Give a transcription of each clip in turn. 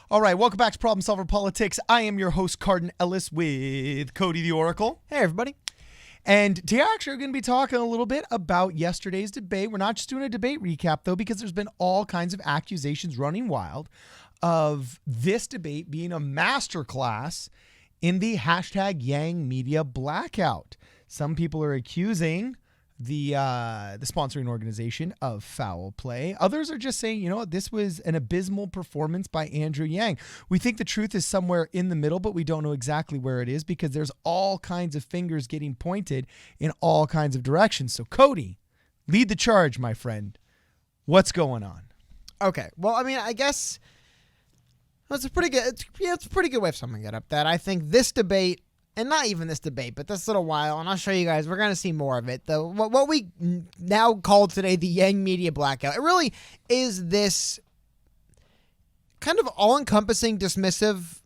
All right, welcome back to Problem Solver Politics. I am your host, Cardin Ellis, with Cody the Oracle. Hey, everybody. And today, actually, we're going to be talking a little bit about yesterday's debate. We're not just doing a debate recap, though, because there's been all kinds of accusations running wild of this debate being a masterclass in the hashtag Yang Media Blackout. Some people are accusing the sponsoring organization of foul play. Others are just saying, you know what, this was an abysmal performance by Andrew Yang. We think the truth is somewhere in the middle, but we don't know exactly where it is because there's all kinds of fingers getting pointed in all kinds of directions. So Cody, lead the charge, my friend. What's going on? Okay. Well, I mean, I guess that's a pretty good. It's a pretty good way of summing it up. That I think this debate, and not even this debate, but this little while, and I'll show you guys, we're going to see more of it. What we now call today the Yang Media Blackout, it really is this kind of all-encompassing, dismissive,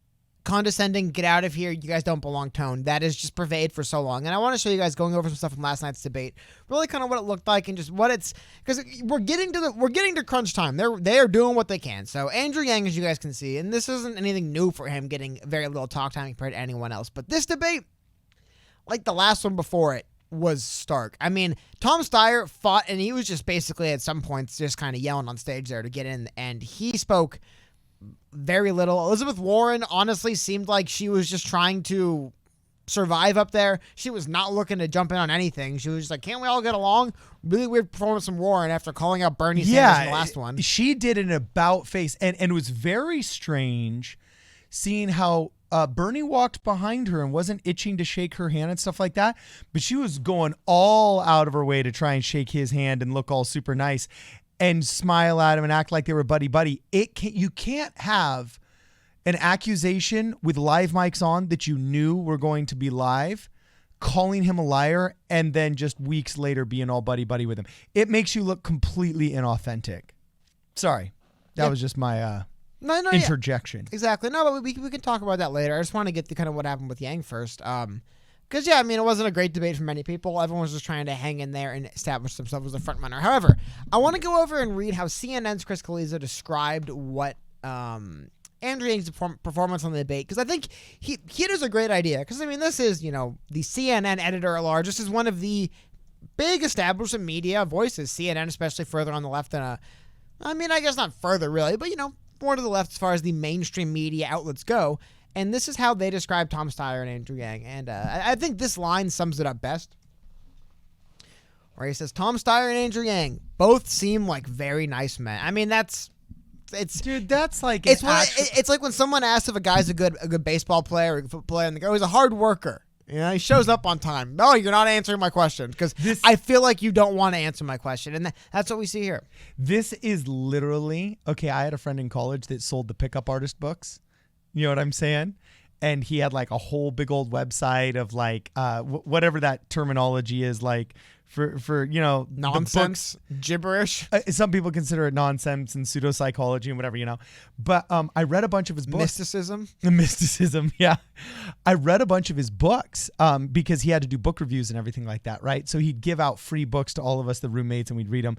condescending, get out of here, you guys don't belong tone that has just pervaded for so long. And I want to show you guys, going over some stuff from last night's debate, really kind of what it looked like and just what it's, because we're getting to crunch time. They are doing what they can. So Andrew Yang, as you guys can see, and this isn't anything new for him, getting very little talk time compared to anyone else, but this debate, like the last one before it, was stark. I mean, Tom Steyer fought, and he was just basically at some points just kind of yelling on stage there to get in, and he spoke very little. Elizabeth Warren honestly seemed like she was just trying to survive up there. She was not looking to jump in on anything. She was just like, can't we all get along? Really weird performance from Warren after calling out Bernie Sanders in the last one. She did an about face, and it was very strange seeing how Bernie walked behind her and wasn't itching to shake her hand and stuff like that, but she was going all out of her way to try and shake his hand and look all super nice and smile at him and act like they were buddy-buddy. You can't have an accusation with live mics on that you knew were going to be live, calling him a liar, and then just weeks later being all buddy-buddy with him. It makes you look completely inauthentic. Sorry. That was just my interjection. Yeah. Exactly. No, but we can talk about that later. I just want to get to kind of what happened with Yang first. Because, yeah, I mean, it wasn't a great debate for many people. Everyone was just trying to hang in there and establish themselves as a front runner. However, I want to go over and read how CNN's Chris Calizza described what Andrew Yang's performance on the debate, because I think he does a great idea. Because, I mean, this is, you know, the CNN editor-at-large. This is one of the big establishment media voices, CNN, especially further on the left than I mean, I guess not further, really, but, you know, more to the left as far as the mainstream media outlets go. And this is how they describe Tom Steyer and Andrew Yang. And I think this line sums it up best. Where he says, Tom Steyer and Andrew Yang both seem like very nice men. I mean, Dude, that's like... It's like when someone asks if a guy's a good baseball player or a football player, and they go, he's a hard worker. You know, he shows up on time. No, you're not answering my question, because I feel like you don't want to answer my question. And that's what we see here. This is literally... Okay, I had a friend in college that sold the pickup artist books. You know what I'm saying? And he had like a whole big old website of like whatever that terminology is, like for you know, nonsense, gibberish. Some people consider it nonsense and pseudopsychology and whatever, you know. But I read a bunch of his books. Mysticism, yeah. I read a bunch of his books because he had to do book reviews and everything like that, right? So he'd give out free books to all of us, the roommates, and we'd read them.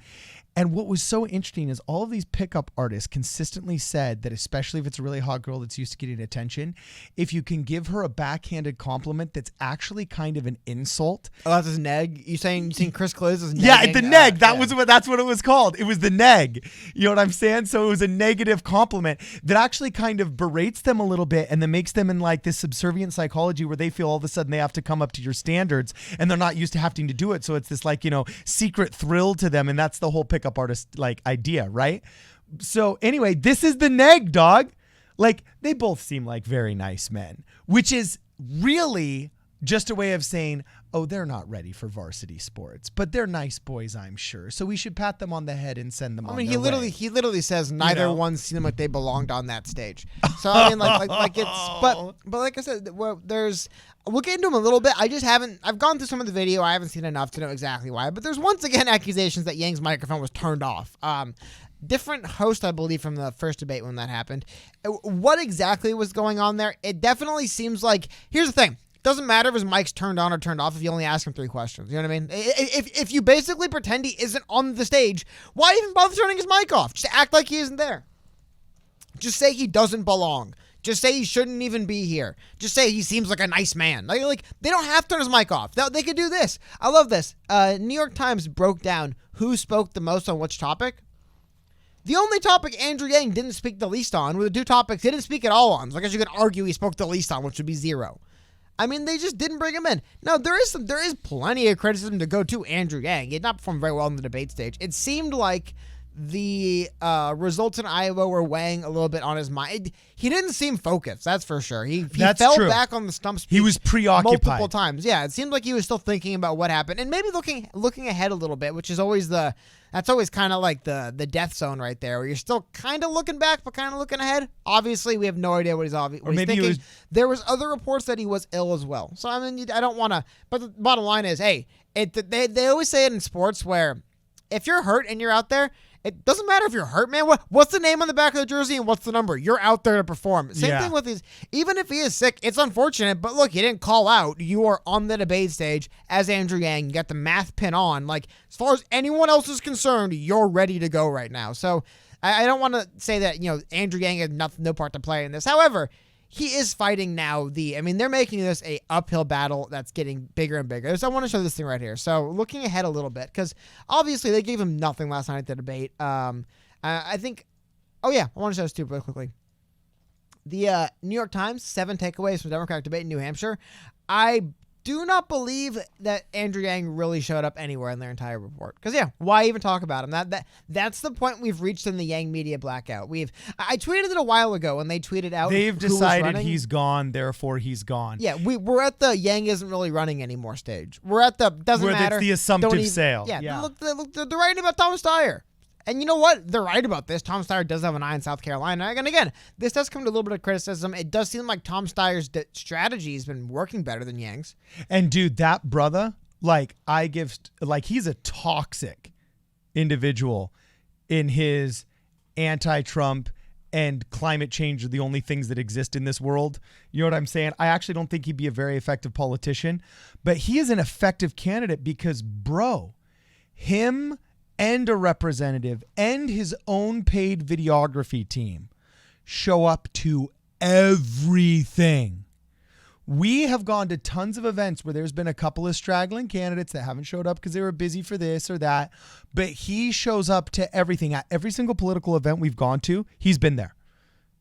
And what was so interesting is all of these pickup artists consistently said that, especially if it's a really hot girl that's used to getting attention, if you can give her a backhanded compliment that's actually kind of an insult. Oh, that's his neg? You saying Chris Calizza's negging? Yeah, the neg. That's what it was called. It was the neg. You know what I'm saying? So it was a negative compliment that actually kind of berates them a little bit and then makes them in like this subservient psychology where they feel all of a sudden they have to come up to your standards and they're not used to having to do it. So it's this like, you know, secret thrill to them. And that's the whole pickup artist like idea, right? So anyway, this is the neg, dog. Like, they both seem like very nice men, which is really just a way of saying, oh, they're not ready for varsity sports, but they're nice boys, I'm sure. So we should pat them on the head and send them on their way. He literally says neither one seemed like they belonged on that stage. So I mean, like it's, but like I said, we'll get into them a little bit. I've gone through some of the video. I haven't seen enough to know exactly why, but there's once again accusations that Yang's microphone was turned off. Different host, I believe, from the first debate when that happened. What exactly was going on there? It definitely seems like, here's the thing. Doesn't matter if his mic's turned on or turned off if you only ask him 3 questions. You know what I mean? If you basically pretend he isn't on the stage, why even bother turning his mic off? Just act like he isn't there. Just say he doesn't belong. Just say he shouldn't even be here. Just say he seems like a nice man. Like they don't have to turn his mic off. They could do this. I love this. New York Times broke down who spoke the most on which topic. The only topic Andrew Yang didn't speak the least on were the two topics he didn't speak at all on. So I guess you could argue he spoke the least on, which would be 0. I mean, they just didn't bring him in. Now, there is plenty of criticism to go to Andrew Yang. He did not perform very well in the debate stage. It seemed like the results in Iowa were weighing a little bit on his mind. He didn't seem focused, that's for sure. He fell back on the stump speech. He was preoccupied multiple times. Yeah, it seemed like he was still thinking about what happened and maybe looking ahead a little bit, which is always that's always kind of like the death zone right there, where you're still kind of looking back but kind of looking ahead. Obviously, we have no idea what he's thinking. There was other reports that he was ill as well. So I mean, I don't want to. But the bottom line is, hey, they always say it in sports where if you're hurt and you're out there, it doesn't matter if you're hurt, man. What's the name on the back of the jersey and what's the number? You're out there to perform. Same thing with these. Even if he is sick, it's unfortunate. But look, you didn't call out. You are on the debate stage as Andrew Yang. You got the math pin on. Like, as far as anyone else is concerned, you're ready to go right now. So I don't want to say that, Andrew Yang had no part to play in this. However, he is fighting now they're making this a uphill battle that's getting bigger and bigger. So I want to show this thing right here. So looking ahead a little bit, because obviously they gave him nothing last night at the debate. I think, I want to show this too really quickly. The New York Times, 7 takeaways from Democratic debate in New Hampshire. I do not believe that Andrew Yang really showed up anywhere in their entire report. Because, why even talk about him? That's the point we've reached in the Yang media blackout. I tweeted it a while ago when they tweeted out they've who was decided running. He's gone, therefore he's gone. Yeah, we're at the Yang isn't really running anymore stage. We're at the doesn't where matter. It's the assumptive sale. Yeah. They're writing about Tom Steyer. And you know what? They're right about this. Tom Steyer does have an eye in South Carolina. And again, this does come to a little bit of criticism. It does seem like Tom Steyer's strategy has been working better than Yang's. And dude, that brother, he's a toxic individual in his anti-Trump and climate change are the only things that exist in this world. You know what I'm saying? I actually don't think he'd be a very effective politician, but he is an effective candidate because, him and a representative and his own paid videography team show up to everything. We have gone to tons of events where there's been a couple of straggling candidates that haven't showed up because they were busy for this or that, but he shows up to everything. At every single political event we've gone to, he's been there.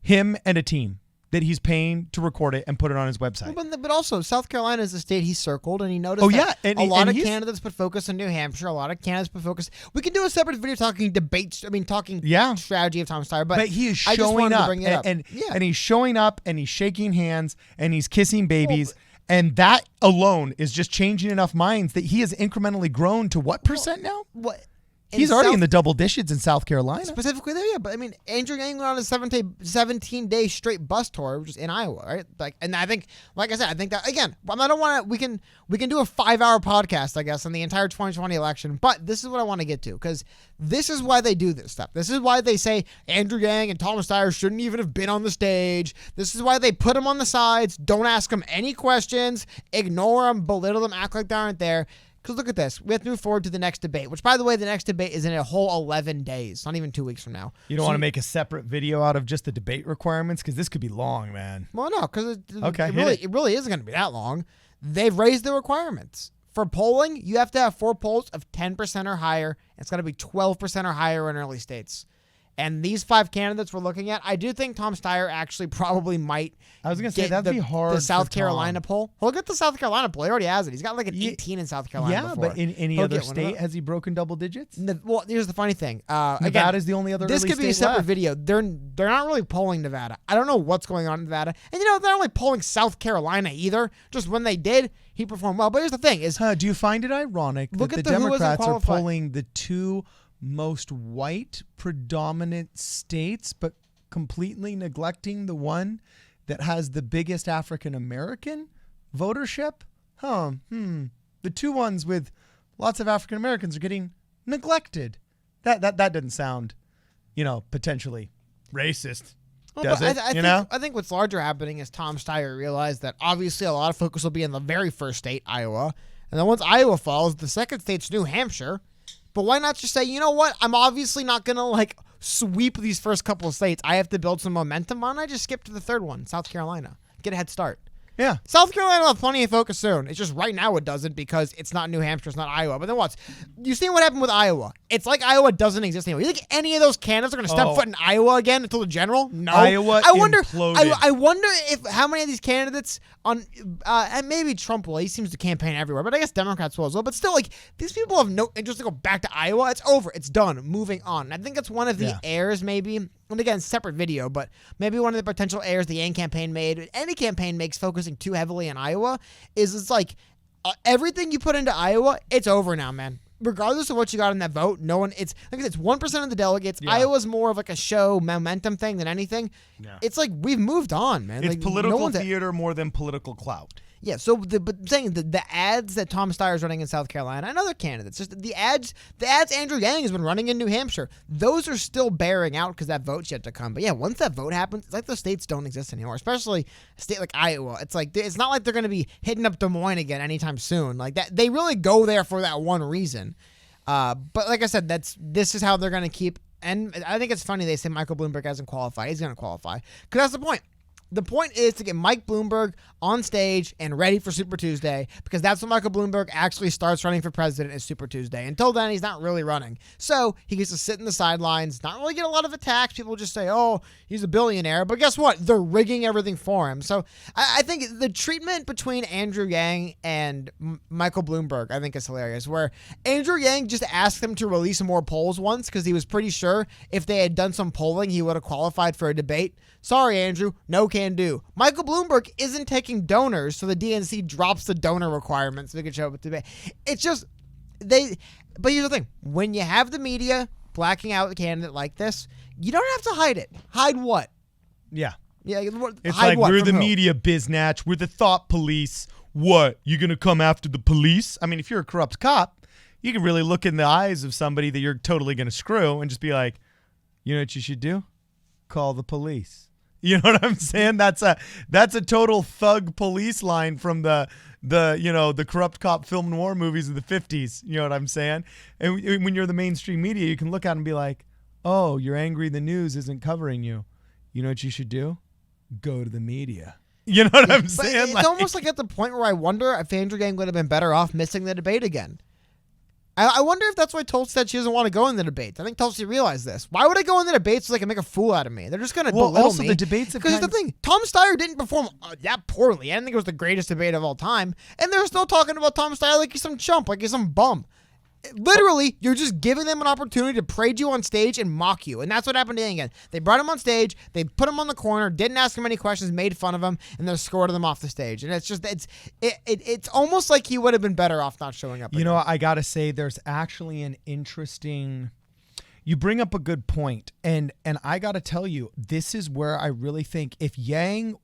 Him and a team that he's paying to record it and put it on his website. But also, South Carolina is a state he circled, and he noticed a lot of candidates put focus on New Hampshire. A lot of candidates put focus. We can do a separate video talking debates. Talking strategy of Tom Steyer. But he is showing up, and he's showing up, and he's shaking hands, and he's kissing babies. And that alone is just changing enough minds that he has incrementally grown to what percent now? What? He's already in the double digits in South Carolina. Specifically there, but Andrew Yang went on a 17-day straight bus tour, which is in Iowa, right? And I think, like I said, I think that, again, I don't want to, we can do a 5-hour podcast, I guess, on the entire 2020 election, but this is what I want to get to, because this is why they do this stuff. This is why they say Andrew Yang and Thomas Steyer shouldn't even have been on the stage. This is why they put them on the sides, don't ask them any questions, ignore them, belittle them, act like they aren't there. Because look at this. We have to move forward to the next debate, which, by the way, the next debate is in a whole 11 days, not even 2 weeks from now. You don't want to make a separate video out of just the debate requirements? Because this could be long, man. Well, no, because it really isn't going to be that long. They've raised the requirements. For polling, you have to have 4 polls of 10% or higher. It's got to be 12% or higher in early states. And these 5 candidates we're looking at, I do think Tom Steyer actually probably might. I was going to say, that'd be hard. The South Carolina poll. Look at the South Carolina poll. He already has it. He's got like an 18 in South Carolina. Yeah, before. But in any other state, has he broken double digits? Well, here's the funny thing. Nevada is the only other. This could be a separate video. They're not really polling Nevada. I don't know what's going on in Nevada, and they're not really polling South Carolina either. Just when they did, he performed well. But here's the thing: do you find it ironic that the Democrats are polling the 2 most white predominant states, but completely neglecting the one that has the biggest African American votership? The 2 ones with lots of African Americans are getting neglected. That doesn't sound, potentially racist. Does it? I think what's larger happening is Tom Steyer realized that obviously a lot of focus will be in the very first state, Iowa, and then once Iowa falls, the second state's New Hampshire. But why not just say, you know what? I'm obviously not going to sweep these first couple of states, I have to build some momentum on. I just skip to the third one, South Carolina. Get a head start. Yeah. South Carolina will have plenty of focus soon. It's just right now it doesn't because it's not New Hampshire, it's not Iowa. But then what? You see what happened with Iowa? It's like Iowa doesn't exist anymore. You think any of those candidates are going to step foot in Iowa again until the general? No. Iowa imploded. I wonder if how many of these candidates on and maybe Trump will. He seems to campaign everywhere, but I guess Democrats will as well. But still, like these people have no interest to go back to Iowa. It's over. It's done. Moving on. And I think that's one of the errors maybe. And again, separate video, but maybe one of the potential errors the Yang campaign made, any campaign makes focusing too heavily on Iowa, is it's like everything you put into Iowa, it's over now, man. Regardless of what you got in that vote, no one. It's like it's 1% of the delegates. Yeah. Iowa's more of like a show momentum thing than anything. Yeah. It's like we've moved on, man. It's like, political theater more than political clout. Yeah, so but I'm saying the ads that Tom Steyer is running in South Carolina and other candidates, just the ads Andrew Yang has been running in New Hampshire, those are still bearing out because that vote's yet to come. But yeah, once that vote happens, it's like those states don't exist anymore, especially a state like Iowa. It's like it's not like they're going to be hitting up Des Moines again anytime soon. Like that, they really go there for that one reason. But like I said, this is how they're going to keep. And I think it's funny they say Michael Bloomberg hasn't qualified. He's going to qualify because that's the point. The point is to get Mike Bloomberg on stage and ready for Super Tuesday because that's when Michael Bloomberg actually starts running for president is Super Tuesday. Until then, he's not really running. So he gets to sit in the sidelines, not really get a lot of attacks. People just say, oh, he's a billionaire. But guess what? They're rigging everything for him. So I think the treatment between Andrew Yang and Michael Bloomberg, I think is hilarious, where Andrew Yang just asked him to release more polls once because he was pretty sure if they had done some polling, he would have qualified for a debate. Sorry, Andrew, no can do. Michael Bloomberg isn't taking donors, so the DNC drops the donor requirements so they can show up at debate. It's just, but here's the thing. When you have the media blacking out a candidate like this, you don't have to hide it. Hide what? Yeah. Yeah. It's like, we're the media biznatch. We're the thought police. What? You going to come after the police? I mean, if you're a corrupt cop, you can really look in the eyes of somebody that you're totally going to screw and just be like, you know what you should do? Call the police. You know what I'm saying? That's a total thug police line from the corrupt cop film noir movies of the 50s. You know what I'm saying? And when you're the mainstream media, you can look at it and be like, oh, you're angry the news isn't covering you. You know what you should do? Go to the media. You know what I'm saying? It's almost like at the point where I wonder if Andrew Yang would have been better off missing the debate again. I wonder if that's why Tulsi said she doesn't want to go in the debates. I think Tulsi realized this. Why would I go in the debates so they can make a fool out of me? They're just going to belittle also me. The debates have because the thing, Tom Steyer didn't perform that poorly. I didn't think it was the greatest debate of all time. And they're still talking about Tom Steyer like he's some chump, like he's some bum. Literally, you're just giving them an opportunity to parade you on stage and mock you. And that's what happened to him again. They brought him on stage, they put him on the corner, didn't ask him any questions, made fun of him, and then escorted him off the stage. And it's just, it's almost like he would have been better off not showing up. You know, I got to say, there's actually an interesting, you bring up a good point. And I got to tell you, this is where I really think if Yang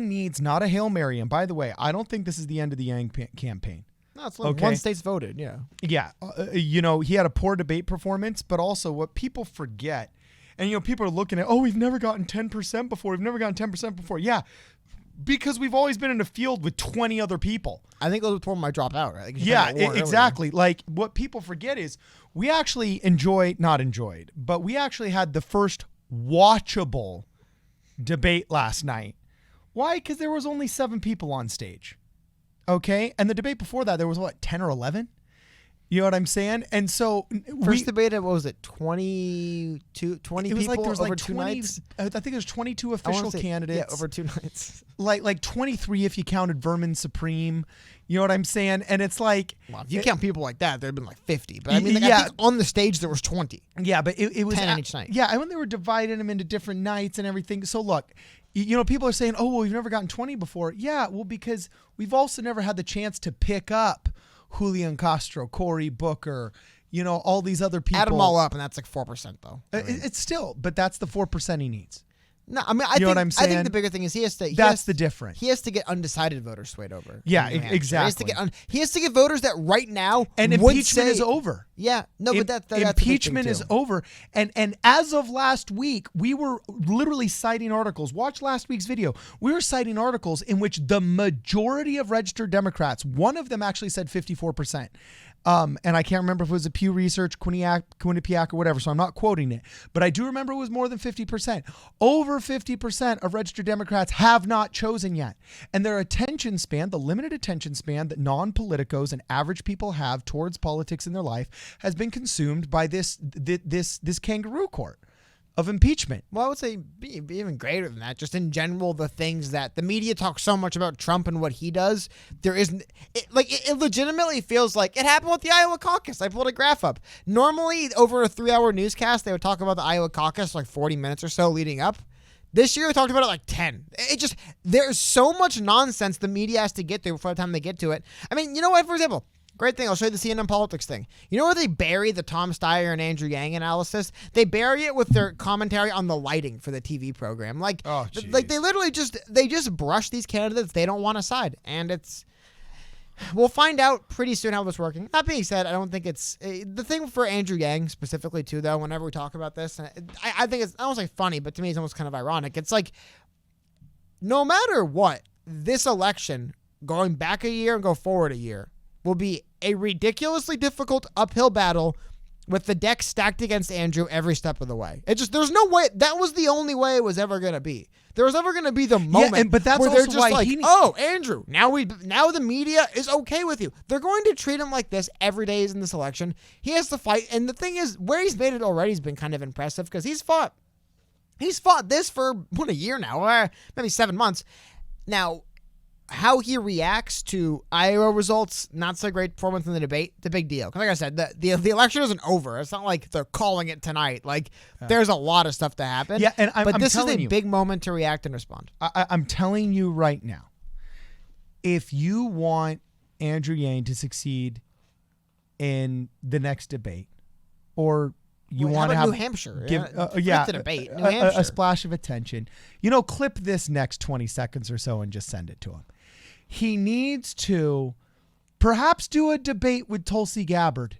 needs not a Hail Mary. And by the way, I don't think this is the end of the Yang campaign. No, it's like one state's voted, yeah. Yeah. He had a poor debate performance, but also what people forget, and, people are looking at, we've never gotten 10% before. We've never gotten 10% before. Yeah, because we've always been in a field with 20 other people. I think those people might drop out, right? Like exactly. Earlier. Like, what people forget is we actually but we actually had the first watchable debate last night. Why? Because there was only 7 people on stage. Okay. And the debate before that, there was 10 or 11? You know what I'm saying? And so first debate, what was it? 20 people like there was over 20, 2 nights? I think there's 22 official candidates. Yeah, over 2 nights. Like 23 if you counted Vermin Supreme. You know what I'm saying? And it's like, well, if you count people like that, there'd been like 50. But I mean, I think on the stage there was 20. Yeah, but it was 10 on each night. Yeah, and when they were dividing them into different nights and everything. So look, people are saying, we've never gotten 20 before. Yeah, well, because we've also never had the chance to pick up Julian Castro, Cory Booker, all these other people. Add them all up, and that's like 4%, though. It's still, but that's the 4% he needs. No, I mean, I think the bigger thing is that's the difference. He has to get undecided voters swayed over. Yeah, exactly. He has to get voters that right now and impeachment is over. Yeah, no, but that's impeachment is over. And as of last week, we were literally citing articles. Watch last week's video. We were citing articles in which the majority of registered Democrats, one of them actually said 54%. And I can't remember if it was a Pew Research, Quinnipiac, or whatever, so I'm not quoting it. But I do remember it was more than 50%. Over 50% of registered Democrats have not chosen yet. And their attention span, the limited attention span that non-politicos and average people have towards politics in their life, has been consumed by this kangaroo court of impeachment. Well, I would say be even greater than that. Just in general, the things that the media talks so much about Trump and what he does, there isn't it legitimately feels like it happened with the Iowa caucus. I pulled a graph up. Normally, over a 3-hour newscast, they would talk about the Iowa caucus like 40 minutes or so leading up. This year, we talked about it like 10. There's so much nonsense the media has to get through before the time they get to it. I mean, you know what? For example, great thing. I'll show you the CNN politics thing. You know where they bury the Tom Steyer and Andrew Yang analysis? They bury it with their commentary on the lighting for the TV program. Like they literally just brush these candidates they don't want to side, and we'll find out pretty soon how this is working. That being said, I don't think it's the thing for Andrew Yang specifically too. Though, whenever we talk about this, and I think it's I don't say funny, but to me it's almost kind of ironic. It's like no matter what, this election going back a year and go forward a year will be a ridiculously difficult uphill battle with the deck stacked against Andrew every step of the way. There's no way. That was the only way it was ever going to be. There was ever going to be the moment but that's where also they're just why like, oh, Andrew, now the media is okay with you. They're going to treat him like this every day in this election. He has to fight. And the thing is, where he's made it already has been kind of impressive because he's fought this for a year now, or maybe 7 months. Now, how he reacts to Iowa results, not so great performance in the debate, it's a big deal. Like I said, the election isn't over. It's not like they're calling it tonight. Like, there's a lot of stuff to happen. Yeah, and but this is a you, big moment to react and respond. I'm telling you right now, if you want Andrew Yang to succeed in the next debate, or you want to have New Hampshire, the debate, New Hampshire. A splash of attention, clip this next 20 seconds or so and just send it to him. He needs to perhaps do a debate with Tulsi Gabbard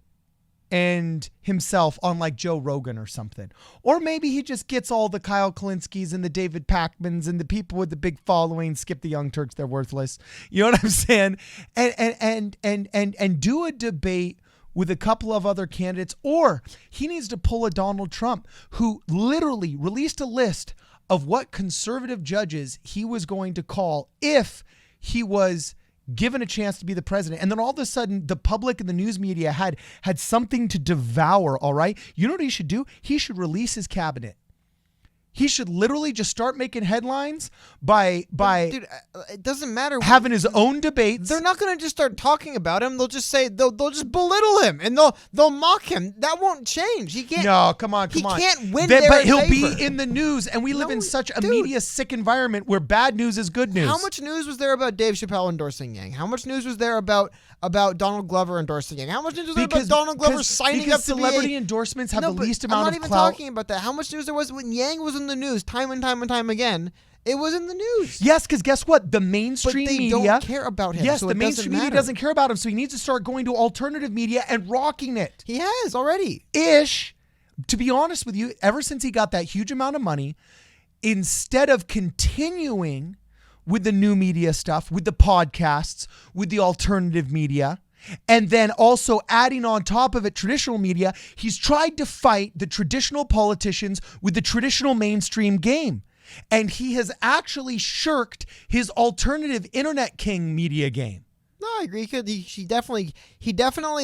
and himself on like Joe Rogan or something. Or maybe he just gets all the Kyle Kalinskis and the David Pacmans and the people with the big following, skip the Young Turks, they're worthless. You know what I'm saying? And do a debate with a couple of other candidates. Or he needs to pull a Donald Trump, who literally released a list of what conservative judges he was going to call if he was given a chance to be the president. And then all of a sudden, the public and the news media had something to devour, all right? You know what he should do? He should release his cabinet. He should literally just start making headlines by Dude, it doesn't matter. Having his own debates. They're not going to just start talking about him. They'll just say they'll just belittle him and they'll mock him. That won't change. He can't. No, come on. He can't win. But he'll favor. be in the news, and we live in such a media sick environment where bad news is good news. How much news was there about Dave Chappelle endorsing Yang? How much news was there about Donald Glover endorsing Yang? How much news was there about Donald Glover signing up to celebrity endorsements have the least amount of clout? I'm not even talking about that. How much news there was when Yang was in the news time and time again? It was in the news. Yes, because guess what? The mainstream media don't care about him. Yes, so the mainstream media doesn't care about him, so he needs to start going to alternative media and rocking it. He has already. To be honest with you, ever since he got that huge amount of money, instead of continuing with the new media stuff, with the podcasts, with the alternative media, and then also adding on top of it traditional media, he's tried to fight the traditional politicians with the traditional mainstream game. And he has actually shirked his alternative internet king media game. No, I agree. He definitely,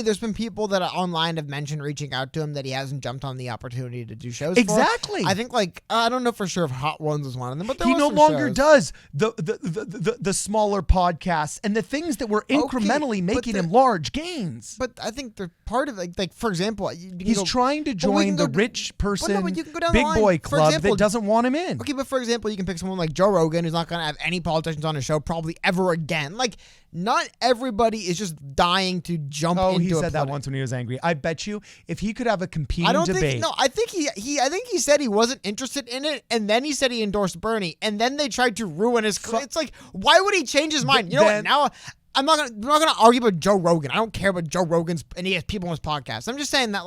there's been people that online have mentioned reaching out to him that he hasn't jumped on the opportunity to do shows Exactly. for. I think I don't know for sure if Hot Ones was one of them, but he no longer does the smaller podcasts and the things that were incrementally making him large gains. But I think they're part of like for example, he's trying to join the rich person you can go down big the line. boy For club example, that doesn't want him in. Okay, but for example, you can pick someone like Joe Rogan who's not going to have any politicians on his show probably ever again. Like, not everybody is just dying to jump into he said that once when he was angry. I bet you if he could have a competing debate. I think he said he wasn't interested in it, and then he said he endorsed Bernie, and then they tried to ruin his career. It's like, why would he change his mind? You know what? Now I'm not gonna argue about Joe Rogan. I don't care about Joe Rogan's and he has people on his podcast. I'm just saying that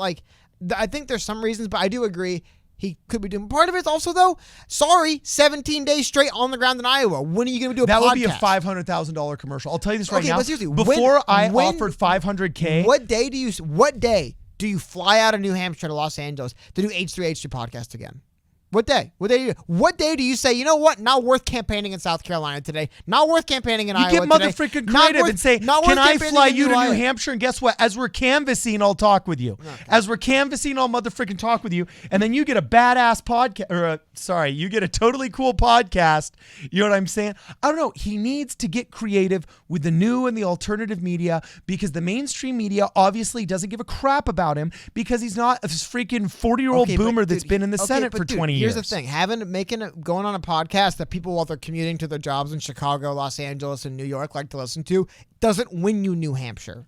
I think there's some reasons, but I do agree he could be doing. Part of it's also, though, 17 days straight on the ground in Iowa. When are you going to do a podcast? That would be a $500,000 commercial. I'll tell you this right now. But seriously, before I offered $500K. What day do you fly out of New Hampshire to Los Angeles to do H3H2 podcast again? What day? What day do you say, you know what? Not worth campaigning in South Carolina today. Not worth campaigning in Iowa today. You get motherfucking creative and say, can I fly you to New Hampshire? And guess what? As we're canvassing, I'll talk with you. Okay. As we're canvassing, I'll motherfucking talk with you. And then you get a badass podcast, you get a totally cool podcast. You know what I'm saying? I don't know. He needs to get creative with the new and the alternative media because the mainstream media obviously doesn't give a crap about him because he's not a freaking 40-year-old boomer that's been in the Senate for 20 years. Here's the thing: going on a podcast that people while they're commuting to their jobs in Chicago, Los Angeles, and New York like to listen to doesn't win you New Hampshire.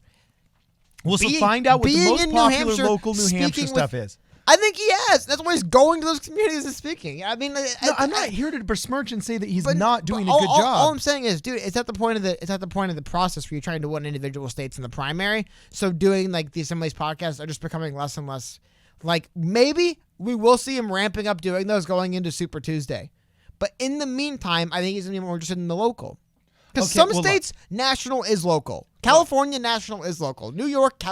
Well, so find out what the most popular local New Hampshire stuff is. I think he has. That's why he's going to those communities and speaking. I mean, I'm not here to besmirch and say that he's not doing a good job. All I'm saying is, dude, it's at the point of the process where you're trying to win individual states in the primary. So doing some of these podcasts are just becoming less and less. Like maybe we will see him ramping up doing those going into Super Tuesday. But in the meantime, I think he's going to be more interested in the local. Because some states, national is local. California, national is local. New York,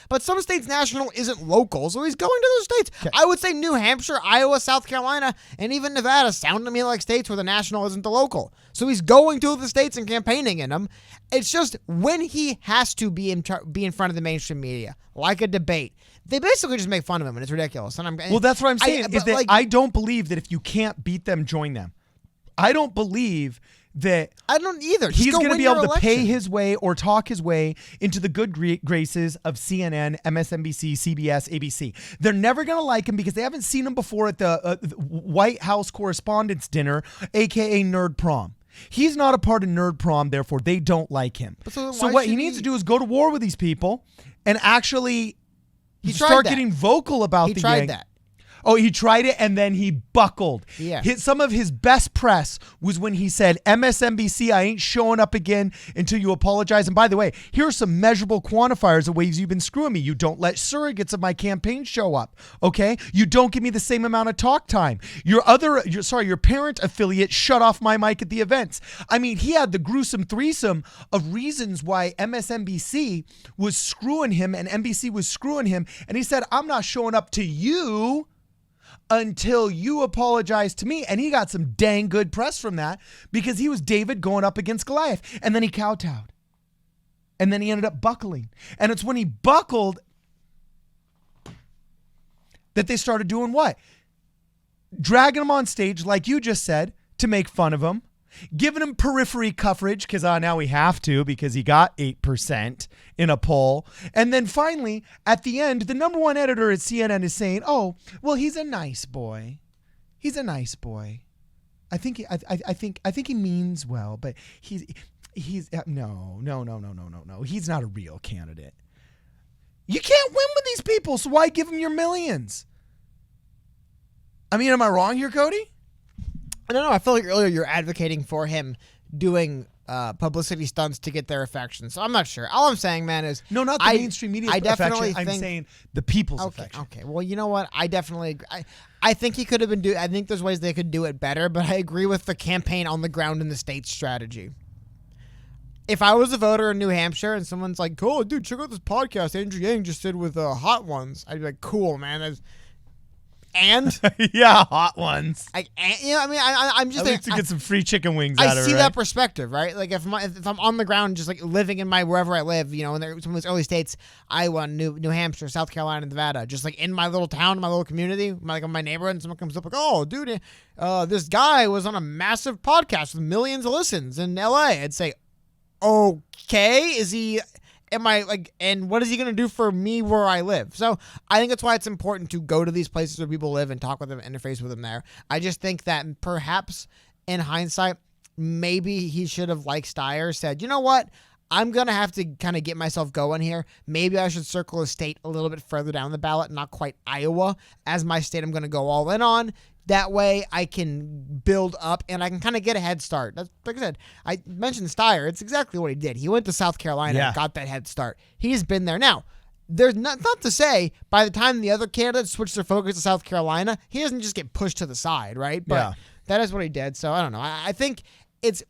but some states, national isn't local. So he's going to those states. Okay. I would say New Hampshire, Iowa, South Carolina, and even Nevada sound to me like states where the national isn't the local. So he's going to the states and campaigning in them. It's just when he has to be in front of the mainstream media, like a debate, they basically just make fun of him, and it's ridiculous. And that's what I'm saying. I don't believe that if you can't beat them, join them. I don't believe that I don't either. He's going to be able to pay his way or talk his way into the good graces of CNN, MSNBC, CBS, ABC. They're never going to like him because they haven't seen him before at the White House Correspondents' Dinner, a.k.a. Nerd Prom. He's not a part of Nerd Prom, therefore they don't like him. So what he needs to do is go to war with these people and actually start getting vocal about the He tried that. Oh, he tried it and then he buckled. Yeah. Some of his best press was when he said, MSNBC, I ain't showing up again until you apologize. And by the way, here are some measurable quantifiers of ways you've been screwing me. You don't let surrogates of my campaign show up. Okay. You don't give me the same amount of talk time. Your parent affiliate shut off my mic at the events. I mean, he had the gruesome threesome of reasons why MSNBC was screwing him and NBC was screwing him. And he said, I'm not showing up to you until you apologize to me. And he got some dang good press from that because he was David going up against Goliath. And then he kowtowed. And then he ended up buckling. And it's when he buckled that they started doing what? Dragging him on stage, like you just said, to make fun of him. Giving him periphery coverage because now we have to because he got 8% in a poll. And then finally, at the end, the number one editor at CNN is saying, oh, well, he's a nice boy. He's a nice boy. I think he means well, but he's no. He's not a real candidate. You can't win with these people, so why give them your millions? I mean, am I wrong here, Cody? I don't know. I feel like earlier you're advocating for him doing publicity stunts to get their affection. So I'm not sure. All I'm saying, man, is no, not the mainstream media affection. I'm saying the people's affection. Okay. Well, you know what? I definitely agree. I think he could have been I think there's ways they could do it better, but I agree with the campaign on the ground in the state strategy. If I was a voter in New Hampshire and someone's like, "Cool, dude, check out this podcast Andrew Yang just did with Hot Ones," I'd be like, "Cool, man." And yeah, Hot Ones. I'm just at least to get some free chicken wings out of it. I see that perspective, right? Like if I'm on the ground, just like living in wherever I live, in some of those early states, Iowa, New Hampshire, South Carolina, Nevada, just like in my little town, my little community, like in my neighborhood, and someone comes up like, "Oh, dude, this guy was on a massive podcast with millions of listens in LA." I'd say, "Okay, is he?" And what is he going to do for me where I live? So I think that's why it's important to go to these places where people live and talk with them, interface with them there. I just think that perhaps in hindsight, maybe he should have, like Steyer said, you know what? I'm going to have to kind of get myself going here. Maybe I should circle a state a little bit further down the ballot, not quite Iowa, as my state I'm going to go all in on. That way I can build up and I can kind of get a head start. That's, like I said, I mentioned Steyer. It's exactly what he did. He went to South Carolina and got that head start. He's been there. Now, there's not to say by the time the other candidates switch their focus to South Carolina, he doesn't just get pushed to the side, right? But that is what he did. So I don't know. I think it's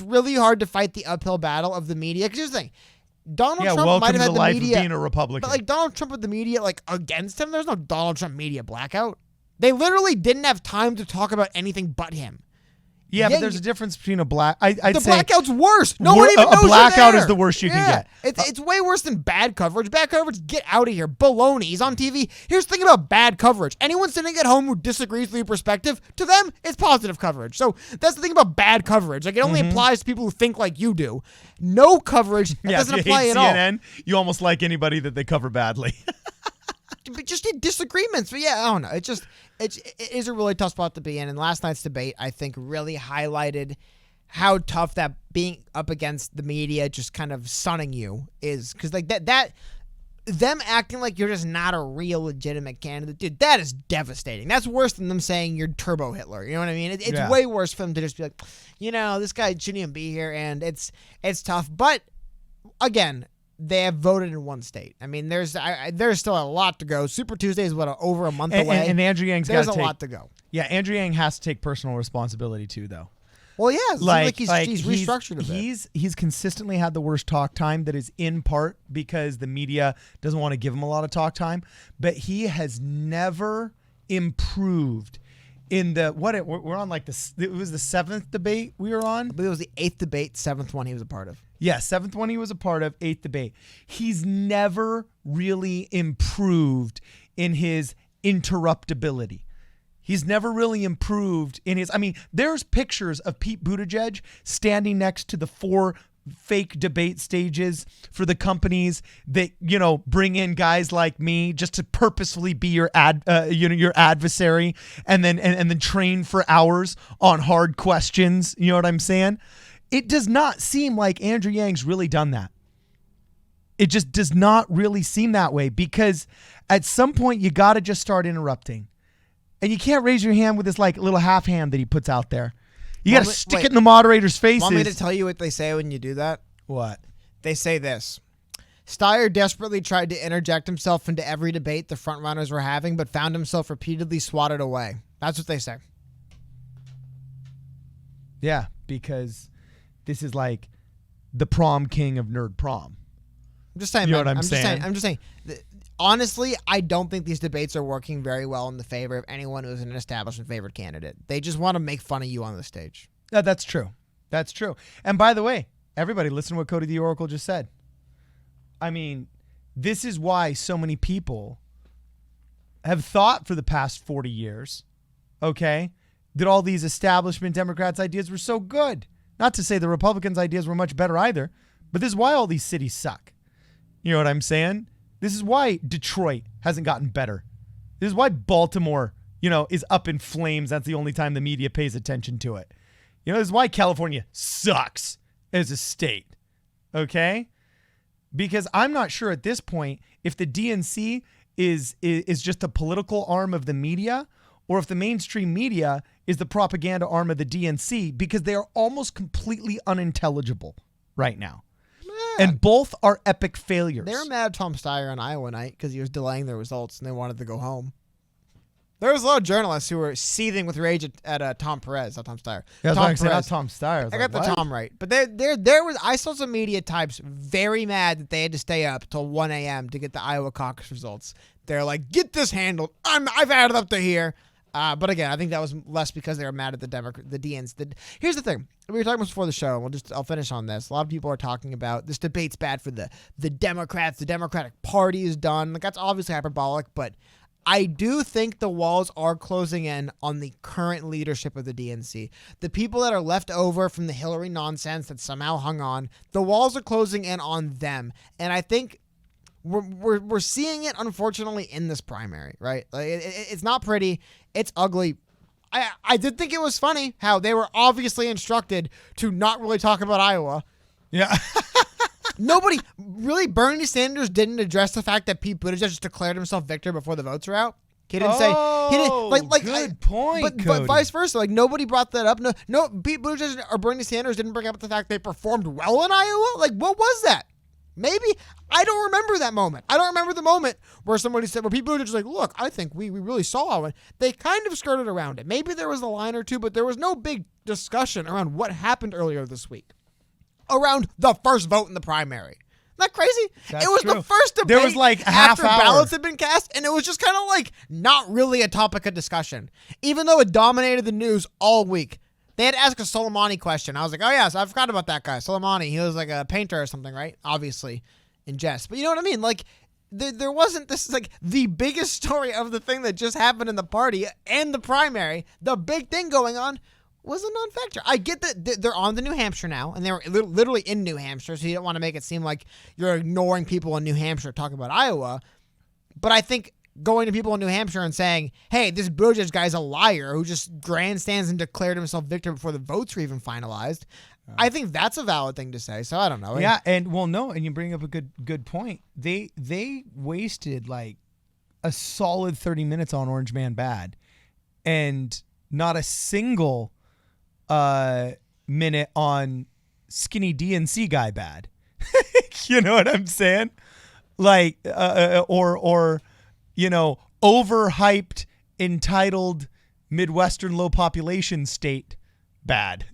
really hard to fight the uphill battle of the media. Because here's the thing. Donald Trump might have had the media, being a Republican. but like Donald Trump with the media like against him, there's no Donald Trump media blackout. They literally didn't have time to talk about anything but him. Yeah, but there's a difference between a black. I'd the say blackout's worse. No one even knows a blackout you're is the worst you can get. It's way worse than bad coverage. Bad coverage, get out of here. Baloney. He's on TV. Here's the thing about bad coverage. Anyone sitting at home who disagrees with your perspective, to them, it's positive coverage. So that's the thing about bad coverage. Like it only applies to people who think like you do. No coverage doesn't apply at CNN, all. You almost like anybody that they cover badly. But just in disagreements. But yeah, I don't know. It is a really tough spot to be in. And last night's debate, I think, really highlighted how tough that being up against the media, just kind of sunning you, is. Because like that them acting like you're just not a real legitimate candidate, dude, that is devastating. That's worse than them saying you're Turbo Hitler. You know what I mean? It's way worse for them to just be like, this guy shouldn't even be here, and it's tough. But again, they have voted in one state. I mean, there's still a lot to go. Super Tuesday is over a month away. And Andrew Yang's got a lot to go. Yeah, Andrew Yang has to take personal responsibility too, though. Well, yeah, it's like he's restructured a bit. He's consistently had the worst talk time. That is in part because the media doesn't want to give him a lot of talk time. But he has never improved in we're on like it was the 7th debate we were on. I believe it was the 8th debate, 7th one he was a part of. Yeah, 7th one he was a part of, 8th debate. He's never really improved in his interruptibility. He's never really improved in his... I mean, there's pictures of Pete Buttigieg standing next to the 4 fake debate stages for the companies that, bring in guys like me just to purposefully be your your adversary and then train for hours on hard questions. You know what I'm saying? It does not seem like Andrew Yang's really done that. It just does not really seem that way, because at some point you got to just start interrupting. And you can't raise your hand with this like little half hand that he puts out there. You got to stick it in the moderator's faces. Want me to tell you what they say when you do that? What? They say this. Steyer desperately tried to interject himself into every debate the frontrunners were having, but found himself repeatedly swatted away. That's what they say. Yeah, because this is like the prom king of nerd prom. I'm just saying, you know what I'm saying? I'm just saying. Honestly, I don't think these debates are working very well in the favor of anyone who's an establishment favorite candidate. They just want to make fun of you on the stage. Yeah, that's true. That's true. And by the way, everybody listen to what Cody the Oracle just said. I mean, this is why so many people have thought for the past 40 years, okay, that all these establishment Democrats' ideas were so good. Not to say the Republicans' ideas were much better either, but this is why all these cities suck. You know what I'm saying? This is why Detroit hasn't gotten better. This is why Baltimore, is up in flames. That's the only time the media pays attention to it. This is why California sucks as a state. Okay? Because I'm not sure at this point if the DNC is just a political arm of the media, or if the mainstream media is the propaganda arm of the DNC, because they are almost completely unintelligible right now. And both are epic failures. They were mad at Tom Steyer on Iowa night because he was delaying the results and they wanted to go home. There was a lot of journalists who were seething with rage at Tom Perez, not Tom Steyer. Yeah, Tom Perez. Not Tom Steyer. I got the Tom right. But there was, I saw some media types very mad that they had to stay up till 1 a.m. to get the Iowa caucus results. They're like, get this handled. I've had it up to here. But again, I think that was less because they were mad at the DNC. Here's the thing. We were talking about this before the show, and I'll finish on this. A lot of people are talking about this debate's bad for the Democrats. The Democratic Party is done. Like, that's obviously hyperbolic, but I do think the walls are closing in on the current leadership of the DNC. The people that are left over from the Hillary nonsense that somehow hung on, the walls are closing in on them. And I think we're seeing it, unfortunately, in this primary, right? Like, it's not pretty. It's ugly. I did think it was funny how they were obviously instructed to not really talk about Iowa. Yeah. Bernie Sanders didn't address the fact that Pete Buttigieg just declared himself victor before the votes were out. He didn't say, good point, but vice versa. Like, nobody brought that up. No, Pete Buttigieg or Bernie Sanders didn't bring up the fact they performed well in Iowa. Like, what was that? Maybe. I don't remember that moment. I don't remember the moment where somebody said, where people are just like, look, I think we really saw it. They kind of skirted around it. Maybe there was a line or two, but there was no big discussion around what happened earlier this week around the first vote in the primary. Isn't that crazy? That's it was true. the first debate There was like a half after hour. ballots had been cast, and it was just kind of like not really a topic of discussion, even though it dominated the news all week. They had to ask a Soleimani question. I was like, oh, yes, I forgot about that guy. Soleimani, he was like a painter or something, right? Obviously, in jest. But you know what I mean? Like, there wasn't this, like, the biggest story of the thing that just happened in the party and the primary. The big thing going on was a non-factor. I get that they're on to New Hampshire now, and they were literally in New Hampshire, so you don't want to make it seem like you're ignoring people in New Hampshire talking about Iowa. But I think going to people in New Hampshire and saying, hey, this Buttigieg guy's a liar who just grandstands and declared himself victor before the votes were even finalized, I think that's a valid thing to say. So I don't know. Yeah, and well, no, and you bring up a good point. They wasted like a solid 30 minutes on Orange Man Bad, and not a single minute on Skinny DNC guy bad. You know what I'm saying? Like, or you know, overhyped, entitled Midwestern low population state bad.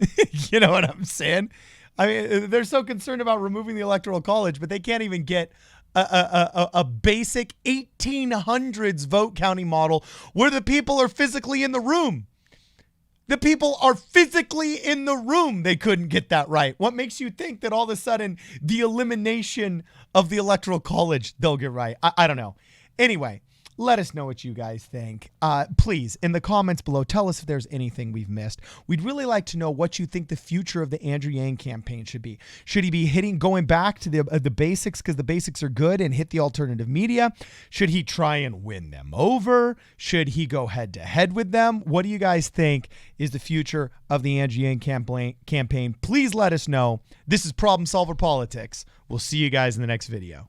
You know what I'm saying? I mean, they're so concerned about removing the Electoral College, but they can't even get a basic 1800s vote counting model where the people are physically in the room. The people are physically in the room. They couldn't get that right. What makes you think that all of a sudden the elimination of the Electoral College they'll get right? I don't know. Anyway, let us know what you guys think. Please, in the comments below, tell us if there's anything we've missed. We'd really like to know what you think the future of the Andrew Yang campaign should be. Should he be going back to the basics because the basics are good and hit the alternative media? Should he try and win them over? Should he go head-to-head with them? What do you guys think is the future of the Andrew Yang campaign? Please let us know. This is Problem Solver Politics. We'll see you guys in the next video.